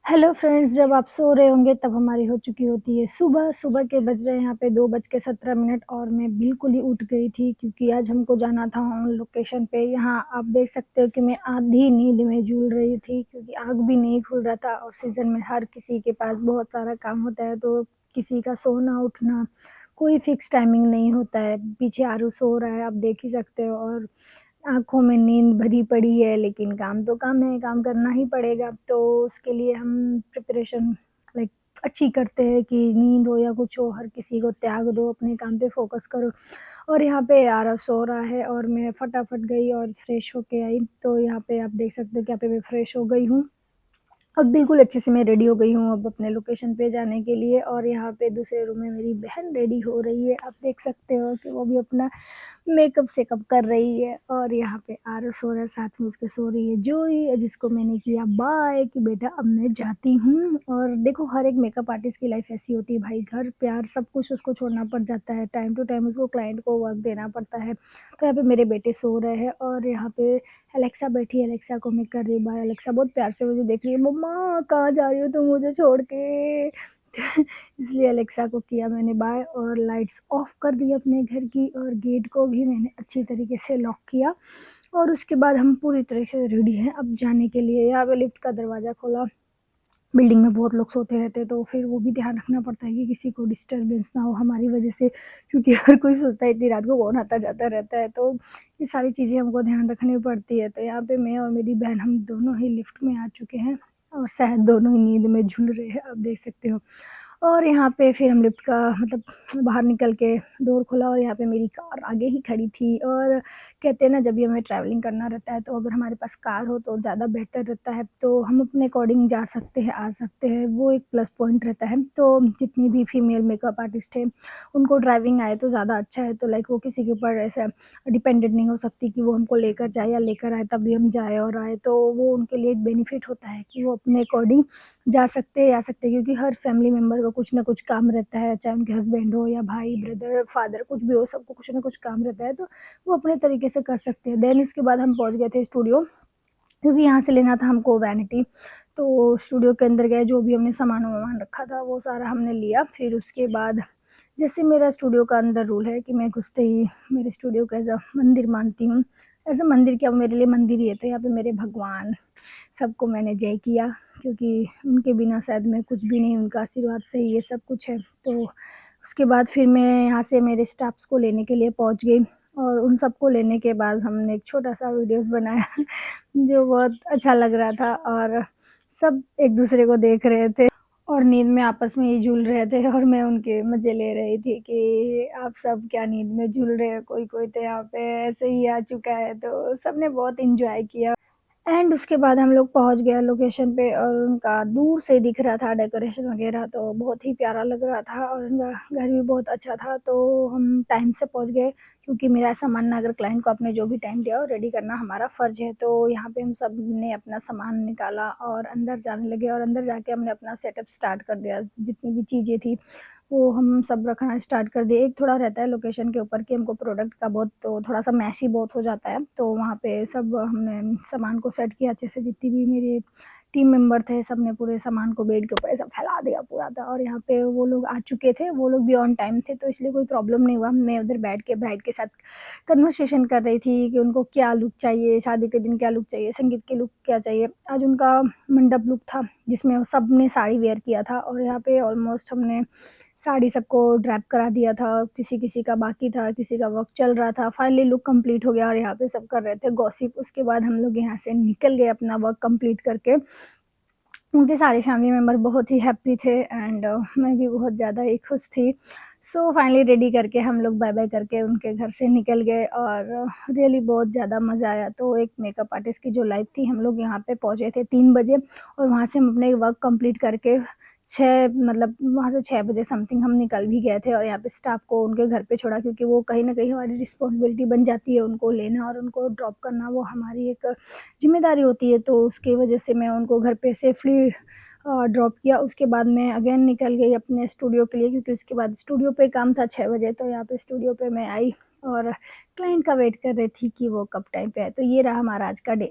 Hello friends, जब आप सो रहे होंगे तब हमारी हो चुकी होती है सुबह। सुबह के बज रहे हैं यहाँ पे 2:17 और मैं बिल्कुल ही उठ गई थी क्योंकि आज हमको जाना था ऑन लोकेशन पे। यहाँ आप देख सकते हो कि मैं आधी नींद में झूल रही थी क्योंकि आँख भी नहीं खुल रहा था और सीज़न में हर किसी के पास बहुत सारा काम होता है, तो किसी का सोना उठना कोई फिक्स टाइमिंग नहीं होता है। पीछे आरू सो रहा है, आप देख ही सकते हो, और आँखों में नींद भरी पड़ी है, लेकिन काम तो काम है, काम करना ही पड़ेगा। तो उसके लिए हम प्रिपरेशन लाइक अच्छी करते हैं कि नींद हो या कुछ हो, हर किसी को त्याग दो, अपने काम पे फ़ोकस करो। और यहाँ पे आरव सो रहा है और मैं फटाफट गई और फ्रेश होके आई। तो यहाँ पे आप देख सकते हो कि यहाँ पे मैं फ्रेश हो गई हूँ। अब बिल्कुल अच्छे से मैं रेडी हो गई हूँ अब अपने लोकेशन पे जाने के लिए, और यहाँ पे दूसरे रूम में मेरी बहन रेडी हो रही है। आप देख सकते हो कि वो भी अपना मेकअप-सेकअप कर रही है, और यहाँ पे आरव सो रहा है, साथ में उसके सो रही है जोई, जिसको मैंने किया बाय कि बेटा अब मैं जाती हूँ। और देखो, हर एक मेकअप आर्टिस्ट की लाइफ ऐसी होती है भाई, घर, प्यार सब कुछ उसको छोड़ना पड़ जाता है, टाइम टू टाइम उसको क्लाइंट को वर्क देना पड़ता है। तो यहाँ पे मेरे बेटे सो रहे हैं और यहाँ पे एलेक्सा बैठी है, एलेक्सा को मैं कर रही हूँ बाय। एलेक्सा बहुत प्यार से मुझे देख रही है, मम्मा कहाँ जा रही हो तुम मुझे छोड़ के? इसलिए एलेक्सा को किया मैंने बाय, और लाइट्स ऑफ कर दी अपने घर की, और गेट को भी मैंने अच्छी तरीके से लॉक किया। और उसके बाद हम पूरी तरह से रेडी हैं अब जाने के लिए। यहाँ पे लिफ्ट का दरवाज़ा खोला, बिल्डिंग में बहुत लोग सोते रहते हैं, तो फिर वो भी ध्यान रखना पड़ता है कि किसी को डिस्टर्बेंस ना हो हमारी वजह से, क्योंकि हर कोई सोचता है इतनी रात को कौन आता-जाता रहता है, तो ये सारी चीज़ें हमको ध्यान रखनी पड़ती है। तो यहाँ पे मैं और मेरी बहन हम दोनों ही लिफ्ट में आ चुके हैं और शायद दोनों ही नींद में झूल रहे हैं, आप देख सकते हो। और यहाँ पे फिर हम लिफ्ट का मतलब बाहर निकल के डोर खोला, और यहाँ पे मेरी कार आगे ही खड़ी थी। और कहते हैं ना, जब भी हमें ट्रैवलिंग करना रहता है तो अगर हमारे पास कार हो तो ज़्यादा बेहतर रहता है, तो हम अपने अकॉर्डिंग जा सकते हैं, आ सकते हैं, वो एक प्लस पॉइंट रहता है। तो जितनी भी फीमेल मेकअप आर्टिस्ट हैं, उनको ड्राइविंग आए तो ज़्यादा अच्छा है, तो लाइक वो किसी के ऊपर ऐसा डिपेंडेंट नहीं हो सकती कि वो हमको लेकर जाए या लेकर आए तभी हम जाएँ और आएँ। तो वो उनके लिए एक बेनिफिट होता है कि वो अपने अकॉर्डिंग जा सकते हैं, आ सकते हैं, क्योंकि हर फैमिली मेंबर को कुछ ना कुछ काम रहता है, चाहे उनके हस्बैंड हो या भाई, ब्रदर, फादर, कुछ भी हो, सबको कुछ ना कुछ काम रहता है, तो वो अपने तरीके से कर सकते हैं। देन उसके बाद हम पहुँच गए थे स्टूडियो, क्योंकि यहाँ से लेना था हमको वैनिटी। तो स्टूडियो के अंदर गए, जो भी हमने सामान-वामान रखा था वो सारा हमने लिया। फिर उसके बाद जैसे मेरा स्टूडियो का अंदर रूल है कि मैं घुसते ही मेरे स्टूडियो को एज़ अ मंदिर मानती हूँ। एज़ अ मंदिर क्या, वो मेरे लिए मंदिर ही है, तो यहाँ पे मेरे भगवान सबको मैंने जय किया, क्योंकि उनके बिना शायद मैं कुछ भी नहीं, उनका आशीर्वाद से ही ये सब कुछ है। तो उसके बाद फिर मैं यहाँ से मेरे स्टाफ्स को लेने के लिए पहुँच गई, और उन सबको लेने के बाद हमने एक छोटा-सा वीडियोज़ बनाया जो बहुत अच्छा लग रहा था, और सब एक-दूसरे को देख रहे थे और नींद में आपस में ही झूल रहे थे, और मैं उनके मज़े ले रही थी कि आप सब क्या नींद में झूल रहे हो, कोई-कोई तो यहाँ पे ऐसे ही आ चुका है, तो सबने बहुत एन्जॉय किया। एंड उसके बाद हम लोग पहुँच गए लोकेशन पे, और उनका दूर से दिख रहा था डेकोरेशन वगैरह, तो बहुत ही प्यारा लग रहा था, और उनका घर भी बहुत अच्छा था। तो हम टाइम से पहुँच गए, क्योंकि मेरा ऐसा मानना है, अगर क्लाइंट को आपने जो भी टाइम दिया हो, रेडी करना हमारा फ़र्ज़ है। तो यहाँ पे हम सब ने अपना सामान निकाला और अंदर जाने लगे, और अंदर जाके हमने अपना सेटअप स्टार्ट कर दिया। जितनी भी चीज़ें थी वो हम सब रखना स्टार्ट कर दिए। एक थोड़ा रहता है लोकेशन के ऊपर कि हमको प्रोडक्ट का बहुत, तो थोड़ा-सा मैशी बहुत हो जाता है, तो वहाँ पे सब हमने सामान को सेट किया अच्छे से। जितनी भी मेरे टीम मेंबर थे, सबने पूरे सामान को बेड के ऊपर ऐसा फैला दिया पूरा था, और यहाँ पे वो लोग आ चुके थे, वो लोग भी ऑन टाइम थे, तो इसलिए कोई प्रॉब्लम नहीं हुआ। मैं उधर बैठ के ब्राइड के साथ कन्वर्सेशन कर रही थी कि उनको क्या लुक चाहिए, शादी के दिन क्या लुक चाहिए, संगीत के लुक क्या चाहिए। आज उनका मंडप लुक था, जिसमें सबने साड़ी वियर किया था, और यहाँ पे ऑलमोस्ट हमने साड़ी सबको ड्रैप करा दिया था, किसी-किसी का बाकी था, किसी का वर्क चल रहा था। फाइनली लुक कंप्लीट हो गया, और यहाँ पे सब कर रहे थे गॉसिप। उसके बाद हम लोग यहाँ से निकल गए अपना वर्क कंप्लीट करके। उनके सारे फैमिली मेंबर बहुत ही हैप्पी थे, एंड मैं भी बहुत ज़्यादा ही खुश थी। सो फाइनली रेडी करके हम लोग बाय-बाय करके उनके घर से निकल गए, और रियली बहुत ज़्यादा मज़ा आया। तो एक मेकअप आर्टिस्ट की जो लाइफ़ थी, हम लोग यहाँ पे पहुँचे थे 3 बजे, और वहाँ से हम अपने वर्क कंप्लीट करके 6 मतलब वहाँ से 6 बजे समथिंग हम निकल भी गए थे, और यहाँ पे स्टाफ को उनके घर पे छोड़ा, क्योंकि वो कहीं न कहीं हमारी रिस्पॉन्सिबिलिटी बन जाती है, उनको लेना और उनको ड्रॉप करना वो हमारी एक ज़िम्मेदारी होती है। तो उसकी वजह से मैं उनको घर पे सेफ़ली ड्रॉप किया। उसके बाद मैं अगेन निकल गई अपने स्टूडियो के लिए, क्योंकि उसके बाद स्टूडियो पे काम था 6 बजे, तो यहाँ पे स्टूडियो पे मैं आई और क्लाइंट का वेट कर रही थी कि वो कब टाइम पे आए। तो ये रहा हमारा आज का डे।